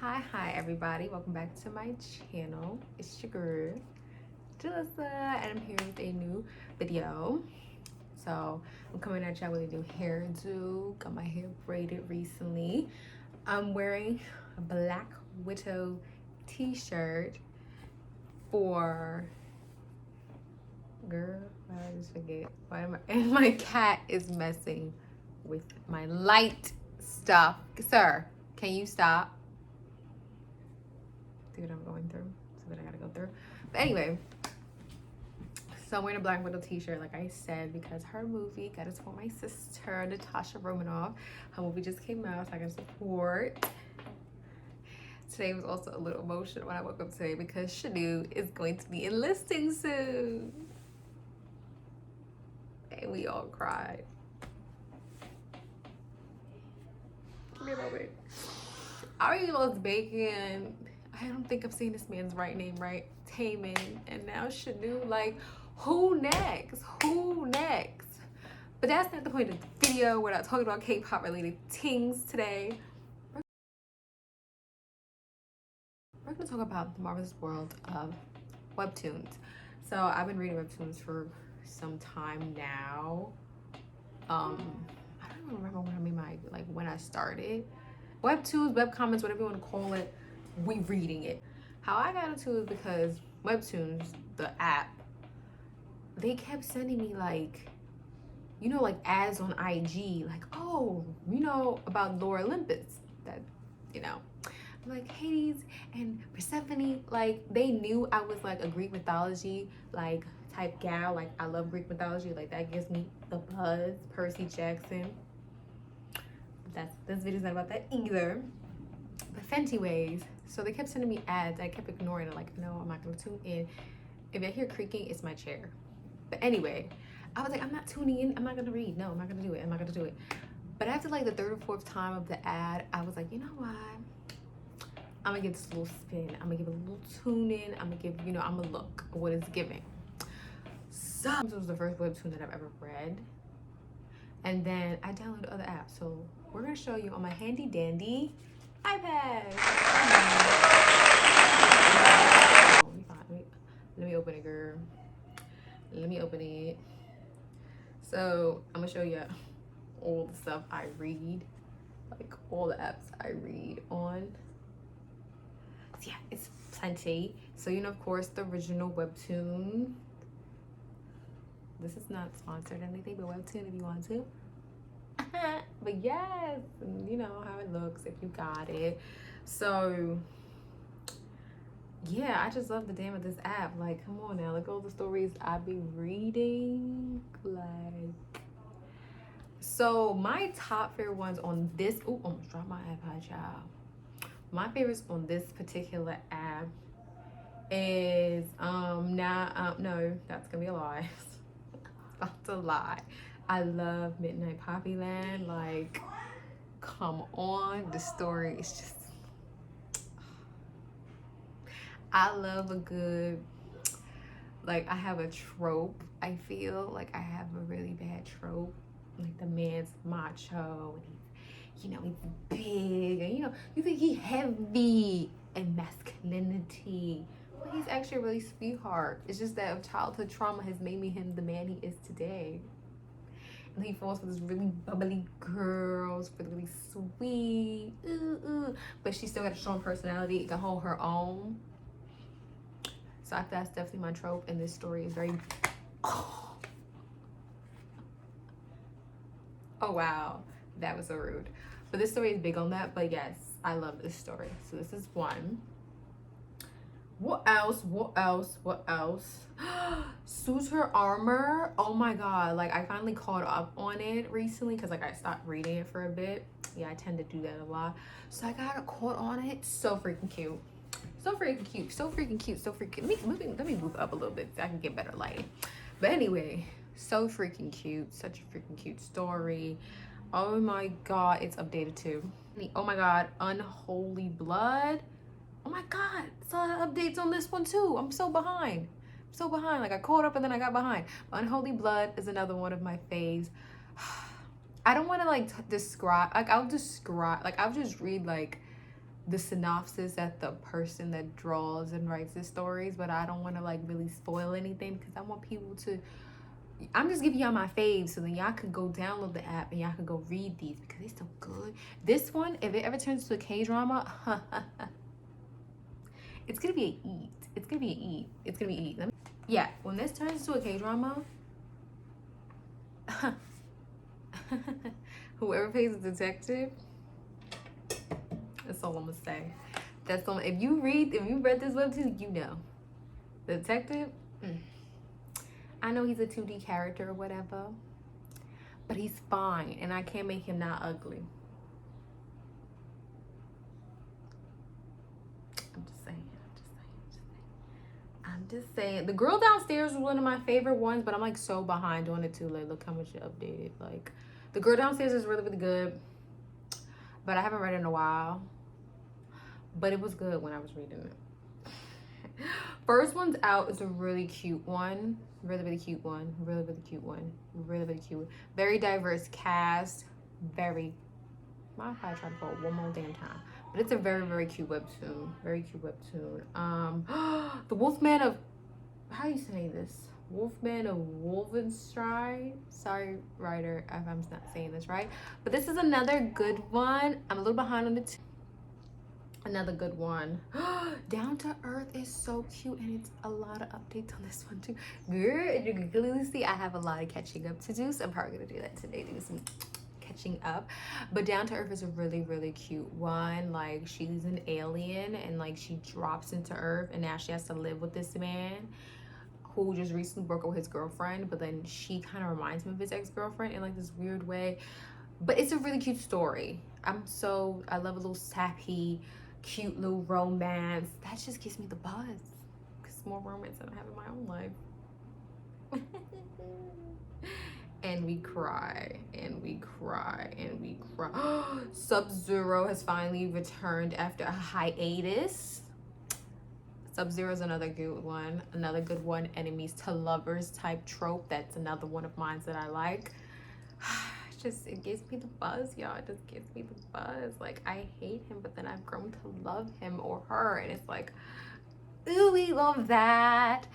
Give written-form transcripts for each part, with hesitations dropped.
Hi everybody, welcome back to my channel. It's your girl Jalissa, and I'm here with a new video. So I'm coming at y'all with a new hairdo. Got my hair braided recently. I'm wearing a black widow t-shirt for girl, I just forget why and my cat is messing with my light stuff. Sir, can you stop? See what I'm going through, so that I gotta go through. But anyway, so I'm wearing a Black Widow t-shirt, like I said, because her movie got us for my sister, Natasha Romanoff. Her movie just came out, so I gotta support. Today was also a little emotional when I woke up today because Shanu is going to be enlisting soon. And we all cried. Give me a moment. I already lost bacon. I don't think I'm saying this man's right name right. Taman. And now Shanu, like, who next? Who next? But that's not the point of the video. We're not talking about K-pop related things today. We're gonna talk about the marvelous world of Webtoons. So I've been reading Webtoons for some time now. I don't even remember when I made my, like, when I started. Webtoons, webcomics, whatever you want to call it, we reading it. How I got into it because Webtoons, the app, they kept sending me like, you know, like ads on IG, like, oh, you know, about Laura Olympus, that, you know, like Hades and Persephone, like they knew I was like a Greek mythology like type gal. Like I love Greek mythology, like that gives me the buzz. Percy Jackson. This video's not about that either. But Fenty ways. So they kept sending me ads. I kept ignoring it. Like, no, I'm not gonna tune in. If I hear creaking, it's my chair. But anyway, I was like, I'm not tuning in. I'm not gonna read. No, I'm not gonna do it. I'm not gonna do it. But after like the third or fourth time of the ad, I was like, you know what? I'm gonna give this a little spin. I'm gonna give it a little tune in. I'm gonna give, you know, I'm gonna look what it's giving. So this was the first webtoon that I've ever read. And then I downloaded other apps. So we're gonna show you on my handy dandy iPad. Let me open it, girl. Let me open it. So I'm gonna show you all the stuff I read, like all the apps I read on. So yeah, it's plenty. So you know, of course, the original Webtoon. This is not sponsored or anything, but Webtoon if you want to. But yes, you know how it looks if you got it. So yeah, I just love the damn of this app. Like, come on now, look at all the stories I be reading. Like, so my top favorite ones on this. Oh, almost dropped my iPad, child. My favorites on this particular app is no, that's gonna be a lie. About to lie. I love Midnight Poppyland. Like, come on, the story is just. I love a good, like, I have a trope. I feel like I have a really bad trope. Like the man's macho and he's, you know, he's big and, you know, you think he's heavy and masculinity, but he's actually a really sweetheart. It's just that childhood trauma has made me him the man he is today. And he falls for this really bubbly girl, really sweet, but she still got a strong personality, can hold her own. So I feel that's definitely my trope, and this story is very. Oh wow, that was so rude. But this story is big on that. But yes, I love this story. So this is one. What else? What else? What else? Suitor Armor. Oh my god! Like I finally caught up on it recently because like I stopped reading it for a bit. Yeah, I tend to do that a lot. So I got caught on it. So freaking cute. So freaking cute. So freaking cute. So freaking. Let me move up a little bit so I can get better lighting. But anyway, so freaking cute. Such a freaking cute story. Oh my god, it's updated too. Oh my god, Unholy Blood. Oh my god, so updates on this one too. I'm so behind. Like I caught up and then I got behind. Unholy Blood is another one of my faves. I don't want to like describe. Like I'll just read like the synopsis that the person that draws and writes the stories, but I don't want to like really spoil anything because I want people to. I'm just giving y'all my faves so then y'all can go download the app and y'all can go read these because they're so good. This one, if it ever turns to a K drama, it's gonna be an eat. It's gonna be an eat. It's gonna be an eat. Yeah, when this turns to a K drama, whoever plays a detective, that's all I'm gonna say. That's all. If you read this webtoon, you know the detective. I know he's a 2D character or whatever, but he's fine, and I can't make him not ugly. I'm just saying. The girl downstairs was one of my favorite ones, but I'm like so behind on it too. Like, look how much it updated. Like, the girl downstairs is really, really good, but I haven't read it in a while. But it was good when I was reading it. First one's out is a really cute one. Really, really cute one. Really, really cute one. Really, really cute. Very diverse cast. Very. I'll probably try to pull it one more damn time. But it's a very, very cute webtoon. Very cute webtoon. The Wolfman of. How do you say this? Wolfman of Wolvenstride. Sorry, writer, if I'm not saying this right. But this is another good one. I'm a little behind on it. Another good one. Down to Earth is so cute, and it's a lot of updates on this one too. Girl, you can clearly see I have a lot of catching up to do, so I'm probably gonna do that today, do some catching up. But Down to Earth is a really, really cute one. Like, she's an alien, and like she drops into Earth, and now she has to live with this man who just recently broke up with his girlfriend, but then she kind of reminds him of his ex-girlfriend in like this weird way. But it's a really cute story. I love a little sappy, cute little romance. That just gives me the buzz. It's more romance than I have in my own life. And we cry, and we cry, and we cry. Sub-Zero has finally returned after a hiatus. Sub-Zero is another good one. Another good one, enemies to lovers type trope. That's another one of mine that I like. It gives me the buzz, y'all. It just gives me the buzz. Like, I hate him, but then I've grown to love him or her, and it's like, ooh, we love that.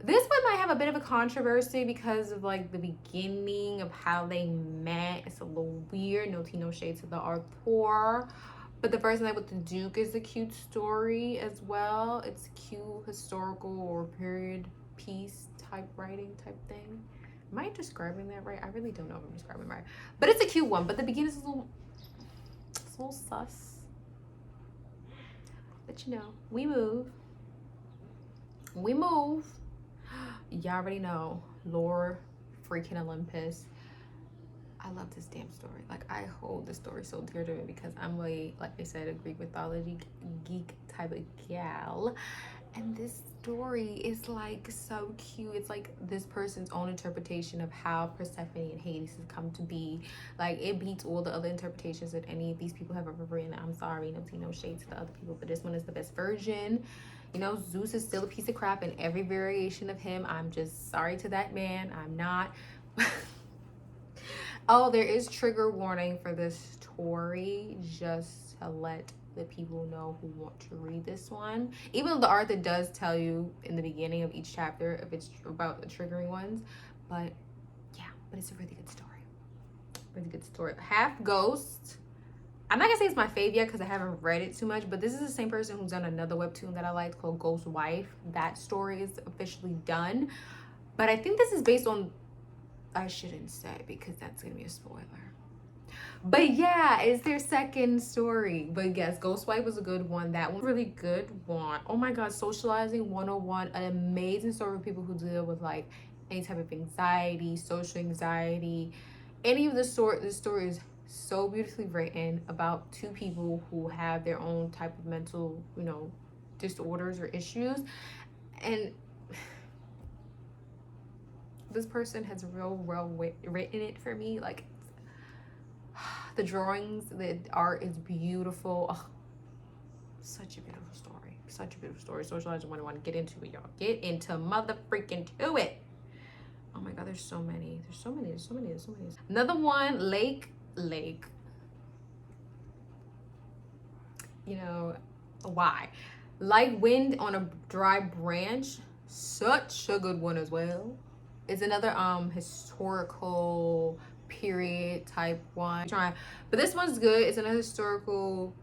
This one might have a bit of a controversy because of like the beginning of how they met. It's a little weird. No tea, no shade to the author. But the first night with the Duke is a cute story as well. It's cute historical or period piece type writing type thing. Am I describing that right? I really don't know if I'm describing it right. But it's a cute one. But the beginning is a little sus. But you know, we move. We move. Y'all already know. Lore freaking Olympus. I love this damn story. Like, I hold this story so dear to me because I'm like I said, a Greek mythology geek type of gal. And this story is like so cute. It's like this person's own interpretation of how Persephone and Hades has come to be. Like, it beats all the other interpretations that any of these people have ever written. I'm sorry, no tea, no shade to the other people, but this one is the best version. You know, Zeus is still a piece of crap in every variation of him. I'm just sorry to that man. I'm not. Oh, there is trigger warning for this story, just to let the people know who want to read this one. Even though the author does tell you in the beginning of each chapter if it's about the triggering ones. But yeah, but it's a really good story. Really good story. Half Ghost. I'm not gonna say it's my fave yet because I haven't read it too much, but this is the same person who's done another webtoon that I liked called Ghost Wife. That story is officially done. But I think this is based on, I shouldn't say because that's gonna be a spoiler. But yeah, it's their second story. But yes, Ghost Wife was a good one. That one, really good one. Oh my God, Socializing 101, an amazing story for people who deal with like any type of anxiety, social anxiety, any of the sort. This story is so beautifully written about two people who have their own type of mental, disorders or issues. And this person has real well written it for me. Like, the drawings, the art is beautiful. Oh, such a beautiful story. Such a beautiful story. Socializing 101. Get into it, y'all. Get into mother freaking to it. Oh my God, there's so many. There's so many. Another one, Lake. you know, why. Like Wind on a Dry Branch, such a good one as well. It's another historical period type one. But this one's good. It's another historical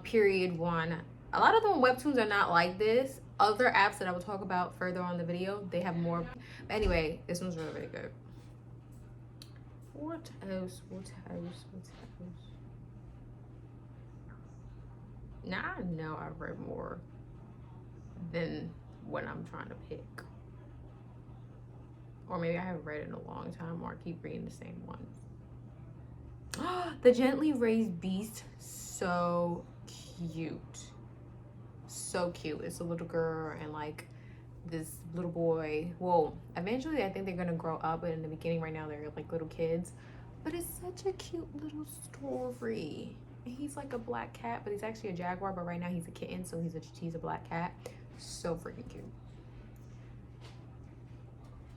period one. A lot of the webtoons are not like this. Other apps that I will talk about further on the video, they have more. But anyway, this one's really, really good. What else? What else? What else? Now I know I've read more than what I'm trying to pick. Or maybe I haven't read it in a long time, or I keep reading the same ones. The Gently Raised Beast, so cute. So cute. It's a little girl and like this little boy. Well, eventually I think they're gonna grow up, but in the beginning right now they're like little kids. But it's such a cute little story. He's like a black cat, but he's actually a jaguar, but right now he's a kitten, so he's a black cat. So freaking cute.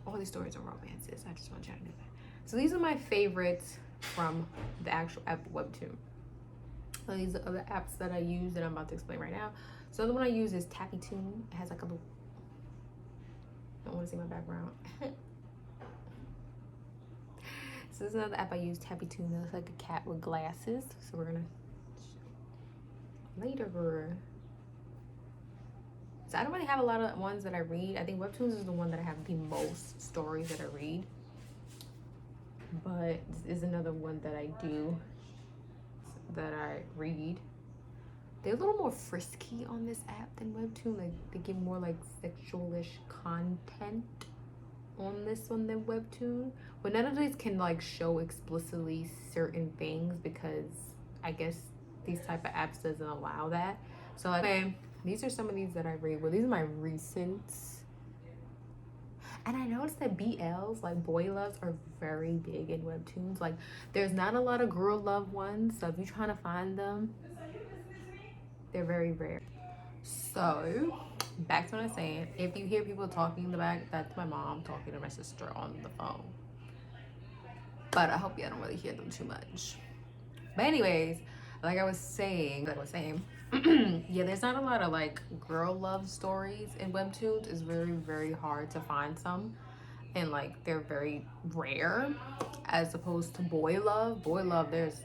All these stories are romances. I just want you to know that. So these are my favorites from the actual app Webtoon. So these are other apps that I use that I'm about to explain right now. So the one I use is TappyToon. It has like a little, I don't want to see my background. So this is another app I use, TappyToon. That looks like a cat with glasses. So we're gonna later. So I don't really have a lot of ones that I read. I think Webtoons is the one that I have the most stories that I read. But this is another one that I do, that I read. They're a little more frisky on this app than Webtoon. Like they give more like sexualish content on this one than Webtoon. But none of these can like show explicitly certain things because I guess these type of apps doesn't allow that. So like, these are some of these that I read. Well, these are my recents. And I noticed that BLs, like boy loves, are very big in Webtoons. Like there's not a lot of girl love ones. So if you're trying to find them, they're very rare. So back to what I was saying. If you hear people talking in the back, that's my mom talking to my sister on the phone. But I hope you don't really hear them too much. But anyways, like I was saying, yeah, there's not a lot of like girl love stories in Webtoons. It's very, very hard to find some. And like they're very rare as opposed to boy love. Boy love, there's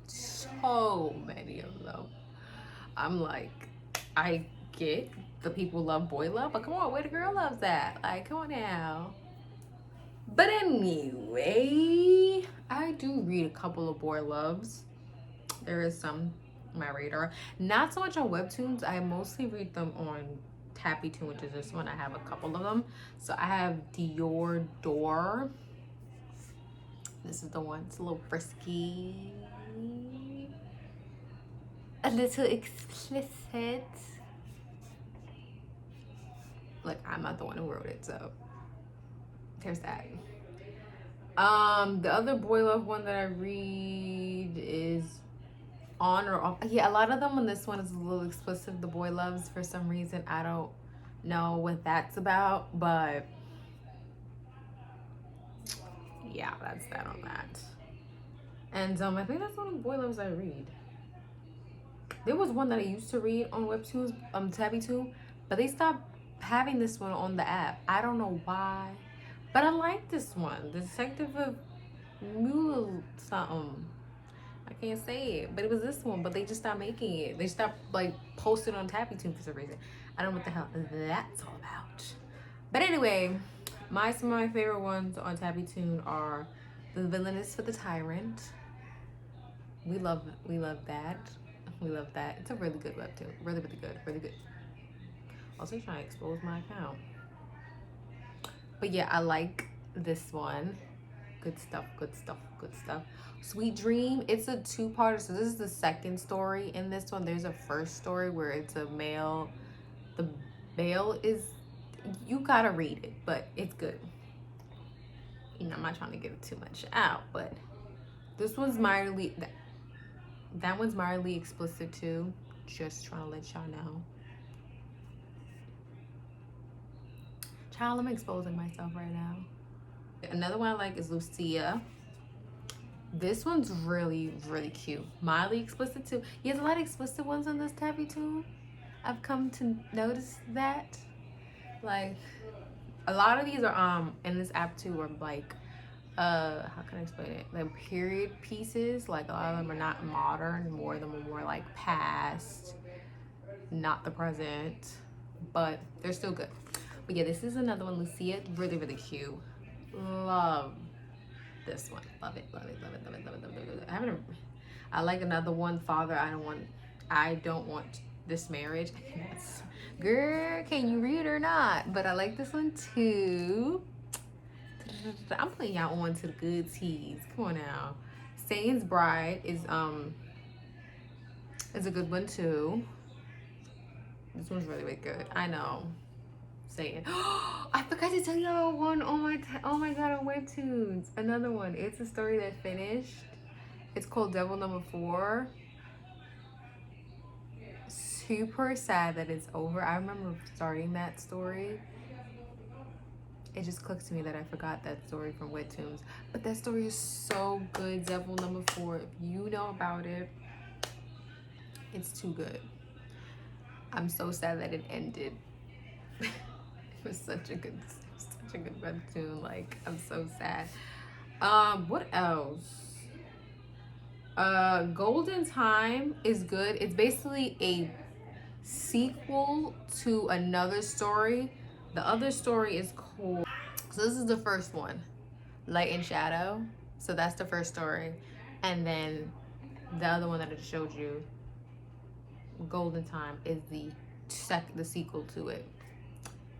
so many of them. I'm like, I get the people love boy love, but come on, where the girl loves at? Like, come on now. But anyway, I do read a couple of boy loves. There is some on my radar. Not so much on Webtoons. I mostly read them on TappyToon, which is this one. I have a couple of them. So I have Dior Door. This is the one. It's a little frisky. A little explicit. Like, I'm not the one who wrote it, so there's that. The other boy love one that I read is On or Off. Yeah, a lot of them on this one is a little explicit. The boy loves, for some reason, I don't know what that's about, but yeah, that's that on that. And I think that's one of the boy loves I read. There was one that I used to read on Webtoons, TappyToon, but they stopped having this one on the app. I don't know why, but I like this one, The Detective of Mule something. I can't say it, but it was this one, but they just stopped making it. They stopped like posting on TappyToon for some reason. I don't know what the hell that's all about. But anyway, some of my favorite ones on TappyToon are The Villainess for the Tyrant. We love that. We love that. It's a really good webtoon. Really, really good. Really good. Also trying to expose my account. But yeah, I like this one. Good stuff, good stuff, good stuff. Sweet Dream, it's a two-parter. So this is the second story in this one. There's a first story where it's a male. The male is, you gotta read it, but it's good. You know, I'm not trying to give it too much out, but this one's mildly, that one's mildly explicit too. Just trying to let y'all know. Child, I'm exposing myself right now. Another one I like is Lucia. This one's really, really cute. Mildly explicit too. There's a lot of explicit ones on this tabby too. I've come to notice that. Like a lot of these are in this app too are like how can I explain it? Like period pieces. Like a lot of them are not modern, more of them are more like past, not the present. But they're still good. But yeah, this is another one, Lucia. Really, really cute. Love this one. Love it, love it, love it, love it, love it, love it, love it. I like another one, Father, I don't want this marriage. I think that's, girl, can you read or not? But I like this one too. I'm putting y'all on to the good teas. Come on now. Satan's Bride is a good one too. This one's really, really good. I know. Saying, I forgot to tell y'all one oh my god, on Webtoons. Another one. It's a story that finished. It's called Devil Number 4. Super sad that it's over. I remember starting that story. It just clicked to me that I forgot that story from Webtoons. But that story is so good. Devil Number 4. If you know about it, it's too good. I'm so sad that it ended. It was such a good webtoon. Like, I'm so sad. What else? Golden Time is good. It's basically a sequel to another story. The other story is cool. So this is the first one, Light and Shadow. So that's the first story, and then the other one that I just showed you, Golden Time, is the sequel to it.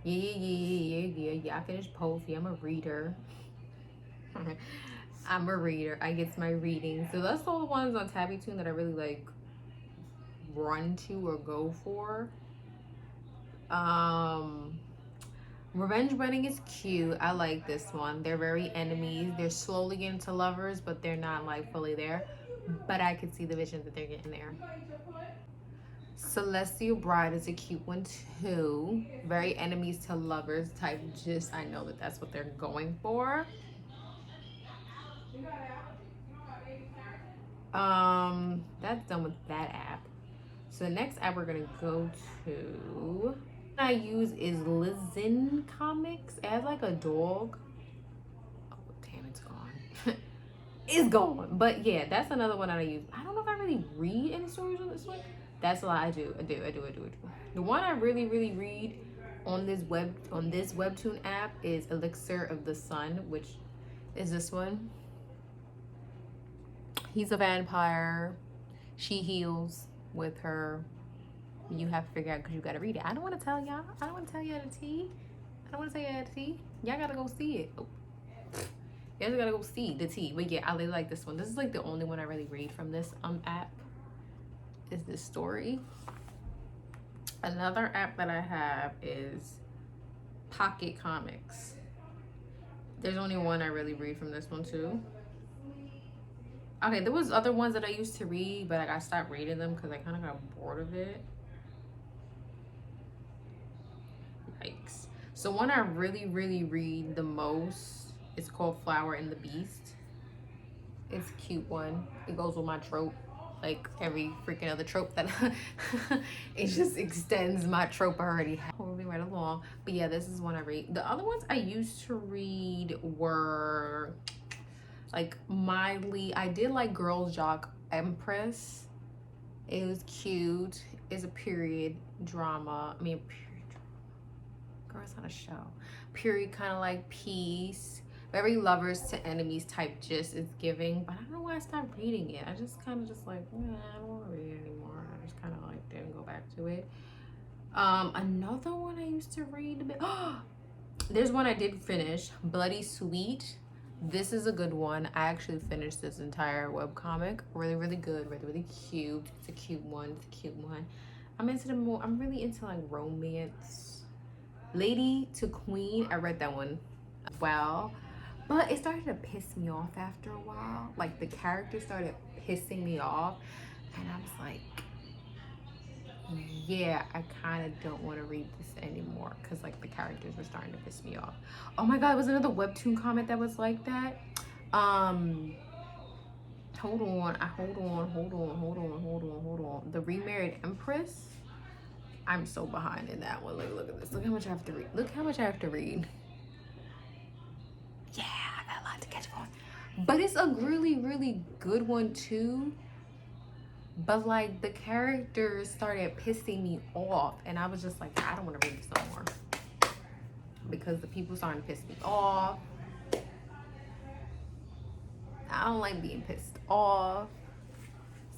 Yeah. I finished poetry. I'm a reader. I'm a reader. I get my reading. So that's all the ones on TabbyToon that I really like run to or go for. Revenge Wedding is cute. I like this one. They're very enemies. They're slowly getting to lovers, but they're not like fully there. But I can see the vision that they're getting there. Celestial Bride is a cute one too. Very enemies to lovers type. Just, I know that that's what they're going for. That's done with that app. So the next app we're gonna go to, I use is Lizin Comics. It has like a dog. Oh damn, it's gone. It's gone. But yeah, that's another one that I use. I don't know if I really read any stories on this one. That's a lot. I do. The one I really read on this webtoon app is Elixir of the Sun, which is this one. He's a vampire. She heals with her. You have to figure out because you gotta read it. I don't want to tell y'all. I don't want to tell you the tea. Y'all gotta go see it. Oh. You guys gotta go see the tea. But yeah, I really like this one. This is like the only one I really read from this app. Is this story. Another app that I have is Pocket Comics. There's only one I really read from this one too. Okay, there was other ones that I used to read, but I stopped reading them because I kind of got bored of it. Yikes. So one I really read the most is called Flower and the Beast. It's a cute one. It goes with my trope. Like every freaking other trope that it just extends my trope I already have. Moving right along. But yeah, this is one I read. The other ones I used to read were like mildly, I did like Girls Jock Empress. It was cute. It's a period drama. Girl, it's not a show. Period, kind of like Peace. Very lovers to enemies type gist is giving, but I don't know why I stopped reading it. I just kind of just like, I don't want to read it anymore. I just kind of like didn't go back to it. Another one I used to read a bit. There's one I did finish, Bloody Sweet. This is a good one. I actually finished this entire webcomic. Really good, really cute. It's a cute one. I'm really into like romance. Lady to Queen, I read that one. Wow. But it started to piss me off after a while. Like the character started pissing me off. And I was like, yeah, I kind of don't want to read this anymore. Because like the characters were starting to piss me off. Oh my God, it was another webtoon comment that was like that. hold on. The Remarried Empress. I'm so behind in that one. Like, look at this. Look how much I have to read. Look how much I have to read. Yeah, I got a lot to catch up on. But it's a really, really good one too. But like the characters started pissing me off, and I was just like, I don't want to read this no more because the people starting to piss me off. I don't like being pissed off.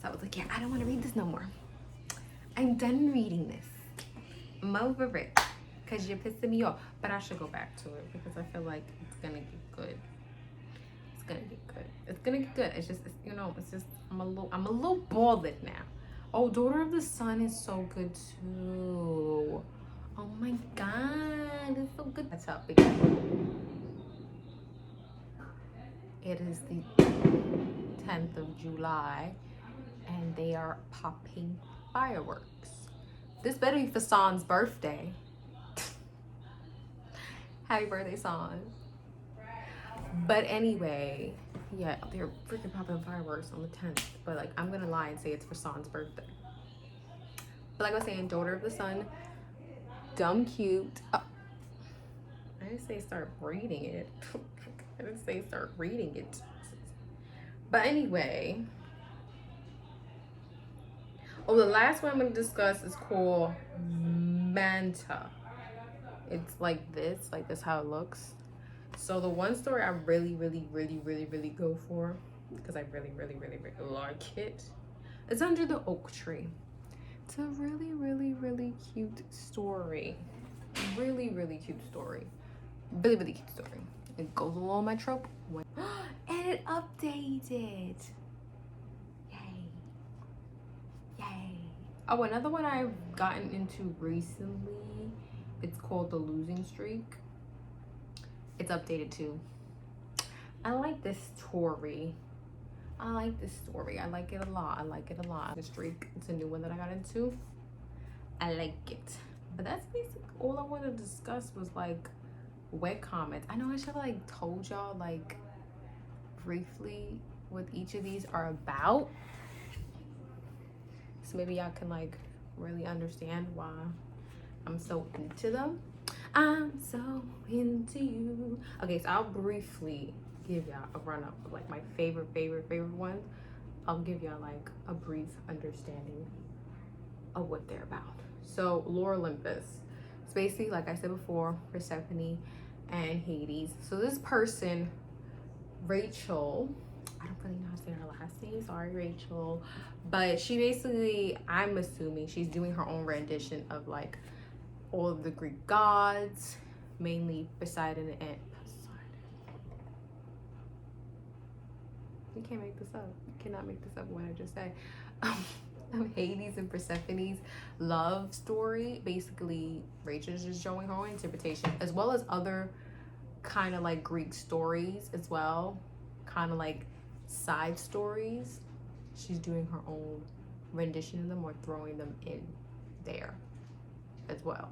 So I was like, yeah, I don't want to read this no more. I'm done reading this. I'm over it because you're pissing me off. But I should go back to it because I feel like it's gonna get good. It's gonna get good. It's gonna get good. It's just, you know, it's just I'm a little bothered now. Oh, Daughter of the Sun is so good too. Oh my god, it's so good. That's up because it is the 10th of July and they are popping fireworks. This better be for San's birthday. Happy birthday, San. But anyway, yeah, they're freaking popping fireworks on the 10th. But like, I'm gonna lie and say it's for San's birthday. But like I was saying, Daughter of the Sun, dumb cute. Oh, I didn't say start reading it. I didn't say start reading it. But anyway. Oh, the last one I'm gonna discuss is called Manta. It's like this how it looks. So the one story I really go for, because I really like it, is Under the Oak Tree. It's a really cute story. Really cute story. Really cute story. It goes along my trope. And it updated. Yay. Oh, another one I've gotten into recently, it's called The Losing Streak. It's updated too. I like this story. I like it a lot. The Streak, it's a new one that I got into. I like it. But that's basically all I wanted to discuss was like web comments. I know I should have like told y'all like briefly what each of these are about. So maybe y'all can like really understand why I'm so into them. I'm so into you. Okay, so I'll briefly give y'all a run up of like my favorite ones. I'll give y'all like a brief understanding of what they're about. So Lore Olympus. It's basically, like I said before, Persephone and Hades. So this person, Rachel, I don't really know how to say her last name, sorry Rachel, but she basically, I'm assuming she's doing her own rendition of like all of the Greek gods, mainly Poseidon and you can't make this up. You cannot make this up what I just said. Hades and Persephone's love story. Basically, Rachel's just showing her own interpretation, as well as other kind of like Greek stories as well, kind of like side stories. She's doing her own rendition of them or throwing them in there as well.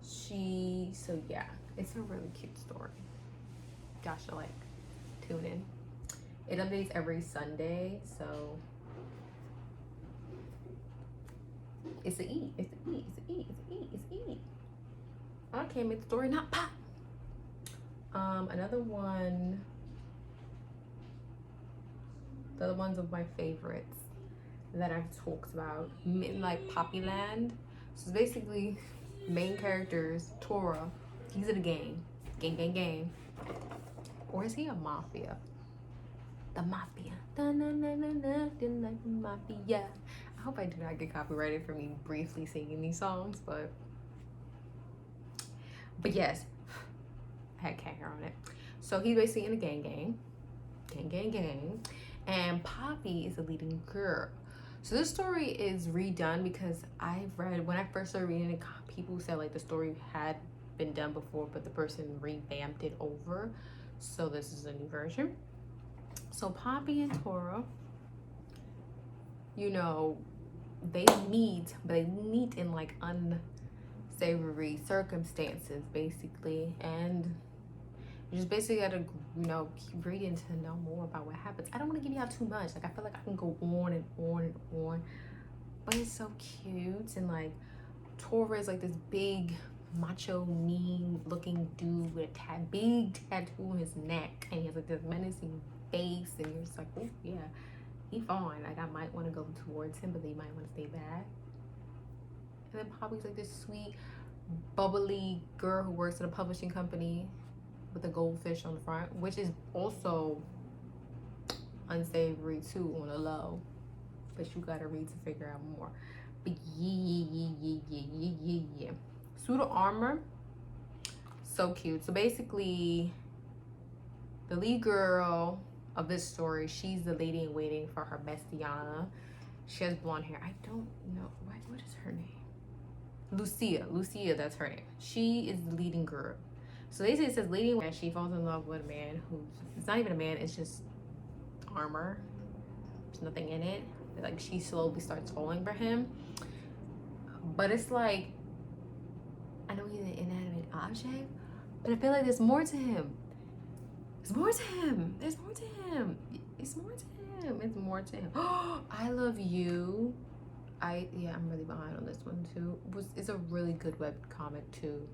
So yeah, it's a really cute story. Y'all should like tune in. It updates every Sunday, so it's an E. I can't make the story not pop. Another one. The other ones of my favorites that I've talked about, like Poppyland. So it's basically main characters, Tora. He's in a gang. Gang. Or is he a mafia? The mafia. Mafia. I hope I do not get copyrighted for me briefly singing these songs, but yes, I had cat hair on it. So he's basically in a gang. And Poppy is the leading girl. So this story is redone because I've read, when I first started reading it, people said like the story had been done before, but the person revamped it over. So this is a new version. So Poppy and Tora, you know, they meet, but they meet in like unsavory circumstances, basically. And you just basically gotta you know, keep reading to know more about what happens. I don't want to give y'all too much. Like, I feel like I can go on and on and on, but it's so cute. And like, Tora is like this big macho mean looking dude with a big tattoo on his neck, and he has like this menacing face, and you're just like, oh yeah, he fine. Like, I might want to go towards him, but they might want to stay back. And then Poppy's like this sweet bubbly girl who works at a publishing company with a goldfish on the front, which is also unsavory too on the low, but you gotta read to figure out more. But yeah. Suit of armor, so cute. So basically, the lead girl of this story, she's the lady in waiting for her bestie Anna. She has blonde hair. I don't know what is her name. Lucia, that's her name. She is the leading girl. So they say it says lady, and she falls in love with a man who's, it's not even a man, it's just armor. There's nothing in it. Like, she slowly starts falling for him. But it's like, I know he's an inanimate object, but I feel like there's more to him. There's more to him. There's more to him. It's more to him. It's more to him. Oh, I Love You. I'm really behind on this one too. It's a really good web comic too.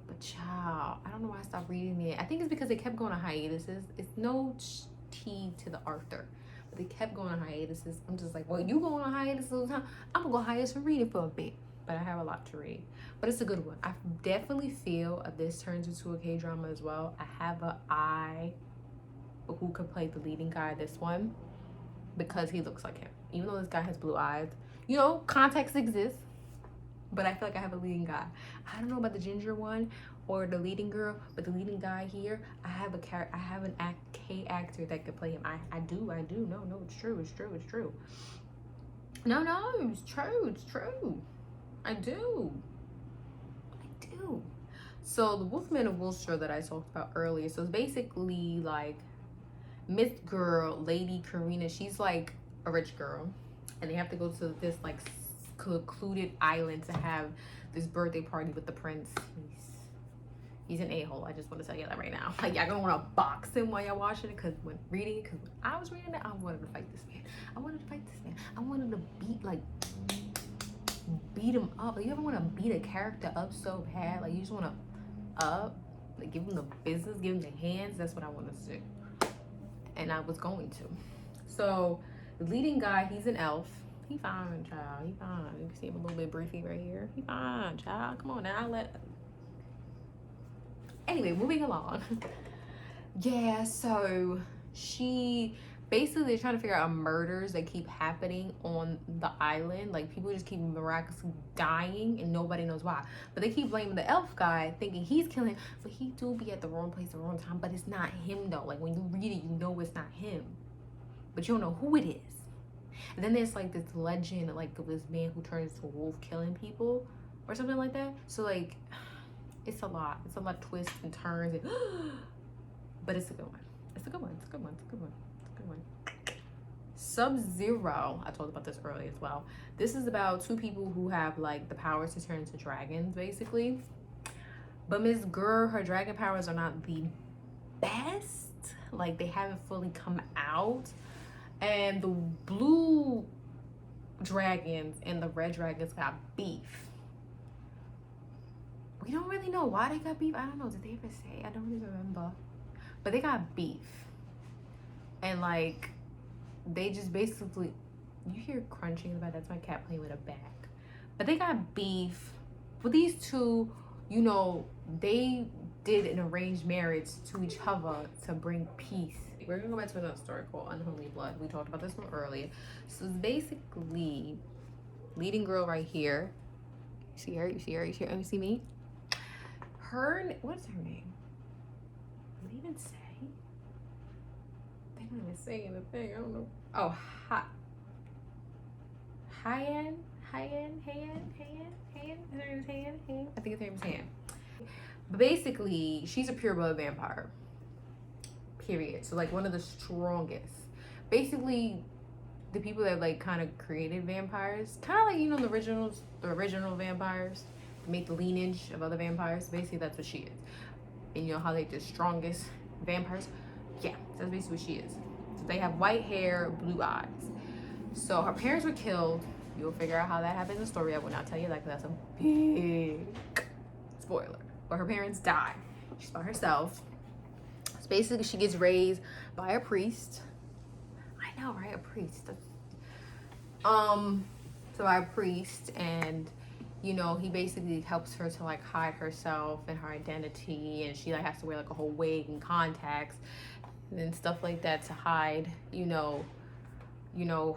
But child, I don't know why I stopped reading it. I think it's because they kept going on hiatuses. It's no tea to the author, but they kept going on hiatuses. I'm just like, well, you going on hiatus all the time. I'm gonna go hiatus and read it for a bit. But I have a lot to read. But it's a good one. I definitely feel if this turns into a K-drama as well, I have an eye for who could play the leading guy this one, because he looks like him. Even though this guy has blue eyes, you know, context exists, but I feel like I have a leading guy. I don't know about the ginger one or the leading girl, but the leading guy here, I have an K actor that could play him. I do. No, it's true. No, it's true. I do. So the Wolfman of Wall Street that I talked about earlier, so it's basically like Miss Girl, Lady Karina, she's like a rich girl, and they have to go to this like secluded island to have this birthday party with the prince. He's an a-hole. I just want to tell you that right now. Like, y'all gonna want to box him while y'all watching it, because when I was reading it, I wanted to fight this man. I wanted to beat him up. Like, you ever want to beat a character up so bad? Like, you just want to like, give him the business, give him the hands. That's what I wanted to do, and I was going to. So the leading guy, he's an elf. He fine, child. He fine. You can see him a little bit briefy right here. He fine, child. Come on now. Anyway, moving along. Yeah, so basically they're trying to figure out murders that keep happening on the island. Like, people just keep miraculously dying and nobody knows why. But they keep blaming the elf guy, thinking he's killing, but he do be at the wrong place at the wrong time. But it's not him though. Like, when you read it, you know it's not him, but you don't know who it is. And then there's like this legend, like, of this man who turns into a wolf killing people or something like that. So like, it's a lot of twists and turns, and but it's a good one. Sub-Zero, I told about this earlier as well. This is about two people who have like the powers to turn into dragons, basically. But Miss Girl, her dragon powers are not the best. Like, they haven't fully come out. And the blue dragons and the red dragons got beef. We don't really know why they got beef. I don't know. Did they ever say? I don't really remember. But they got beef. And like, they just basically, you hear crunching about, that's my cat playing with a bag. But they got beef. But these two, you know, they did an arranged marriage to each other to bring peace. We're gonna go back to another story called Unholy Blood. We talked about this one earlier. So it's basically leading girl right here. You see her? You see me? What's her name? Did they even say? They don't even say anything. I don't know. Oh, Hyan. Her name is Han. I think his name is Han. But basically, she's a pureblood vampire. Period. So like, one of the strongest. Basically, the people that like kind of created vampires, kind of like, you know, the original vampires, make the lineage of other vampires. Basically, that's what she is. And you know how they the strongest vampires. Yeah, that's basically what she is. So they have white hair, blue eyes. So her parents were killed. You'll figure out how that happened in the story. I will not tell you that because that's a big spoiler. But her parents die. She's by herself. So basically, she gets raised by a priest. I know, right? A priest. So by a priest, and you know, he basically helps her to like hide herself and her identity, and she like has to wear like a whole wig and contacts and stuff like that to hide, you know,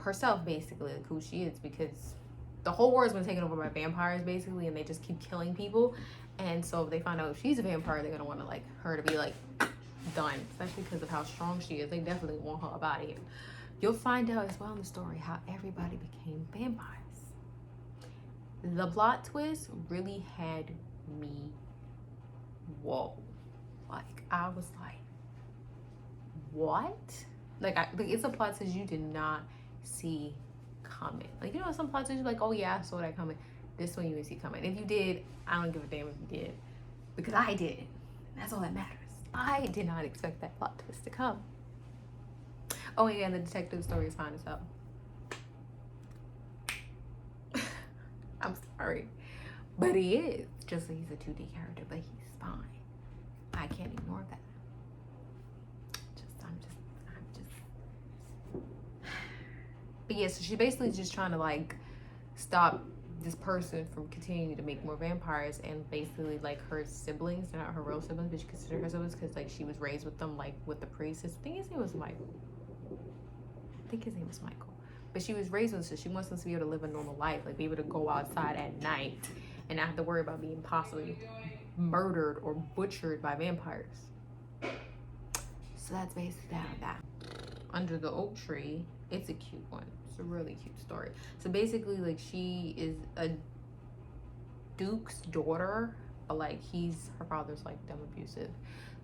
herself basically, like who she is, because the whole world's been taken over by vampires basically, and they just keep killing people. And so if they find out if she's a vampire, they're gonna want to like her to be like done, especially because of how strong she is. They definitely want her up out of here. You'll find out as well in the story how everybody became vampires. The plot twist really had me, whoa. Like, I was like, what? Like it's a plot twist you did not see coming. Like, you know, some plot twists you're like, oh yeah, I saw that coming. This one you didn't see coming. If you did, I don't give a damn if you did, because I did. That's all that matters. I did not expect that plot twist to come. Oh yeah, and the detective story is fine as hell. I'm sorry, but he is. Just like he's a 2D character, but he's fine. I can't ignore that. I'm just. But yeah, so she's basically just trying to like stop this person from continuing to make more vampires, and basically like her siblings, they're not her real siblings, but she considers her siblings because like she was raised with them, like with the priest. I think his name was Michael. But she was raised with us, so she wants us to be able to live a normal life, like be able to go outside at night and not have to worry about being possibly murdered or butchered by vampires. So that's basically that. Under the Oak Tree, it's a cute one. It's a really cute story. So basically, like, she is a duke's daughter, but like her father's like dumb abusive.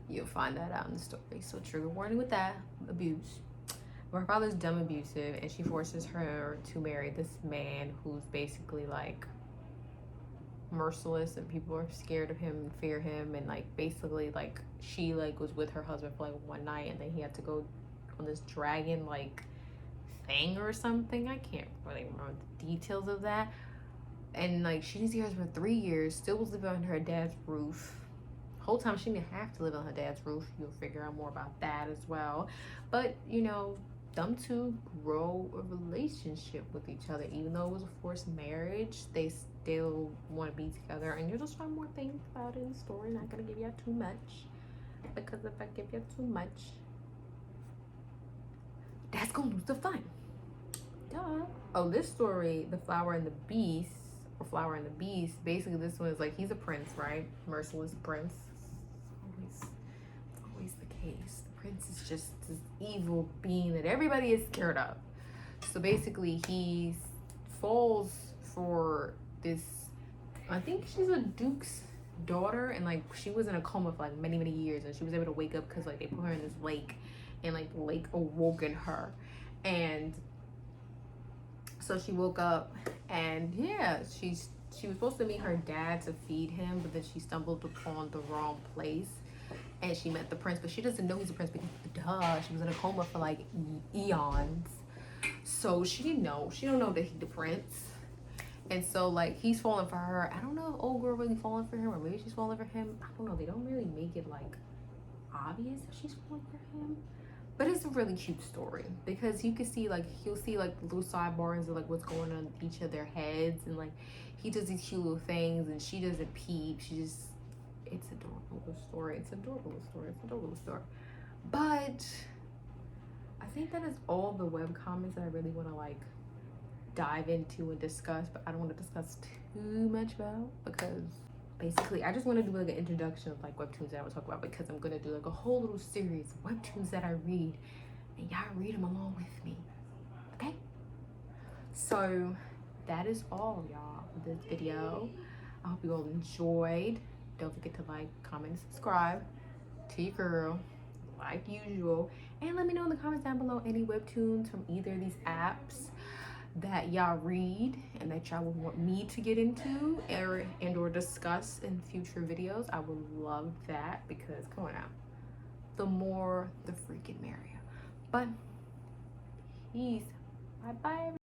You'll find that out in the story. So trigger warning with that, abuse. But her father's dumb abusive, and she forces her to marry this man who's basically like merciless, and people are scared of him and fear him. And like basically like she like was with her husband for like one night, and then he had to go on this dragon like thing or something. I can't really remember the details of that. And like she didn't see her husband for 3 years, still was living under her dad's roof. Whole time she didn't have to live on her dad's roof. You'll figure out more about that as well. But you know, them two grow a relationship with each other. Even though it was a forced marriage, they still want to be together, and you'll just find more things about it in the story. Not gonna give you too much, because if I give you too much, that's gonna lose the fun. Duh. Oh, this story, The Flower and the Beast, or Flower and the Beast, basically this one is like, he's a prince, right? Merciless prince. It's always the case. The prince is just this evil being that everybody is scared of. So basically he falls for this, I think she's a duke's daughter, and like she was in a coma for like many years, and she was able to wake up because like they put her in this lake, and like the lake awoken her. And so she woke up, and yeah, she was supposed to meet her dad to feed him, but then she stumbled upon the wrong place, and she met the prince. But she doesn't know he's a prince because duh, she was in a coma for like eons. So she don't know that he's the prince. And so like he's falling for her. I don't know if old girl really falling for him, or maybe she's falling for him. I don't know. They don't really make it like obvious that she's falling for him. But it's a really cute story, because you can see like, he'll see like little sidebars of like what's going on in each of their heads, and like he does these cute little things, and she doesn't peep. It's adorable story. It's adorable story. But I think that is all the web comments that I really want to like dive into and discuss, but I don't want to discuss too much about, because basically I just want to do like an introduction of like webtoons that I would talk about, because I'm gonna do like a whole little series of webtoons that I read, and y'all read them along with me, okay? So that is all, y'all, for this video. I hope you all enjoyed. Don't forget to like, comment, and subscribe to your girl like usual, and let me know in the comments down below any webtoons from either of these apps that y'all read and that y'all would want me to get into or discuss in future videos. I would love that, because come on now, the more the freaking merrier. But peace. Bye bye.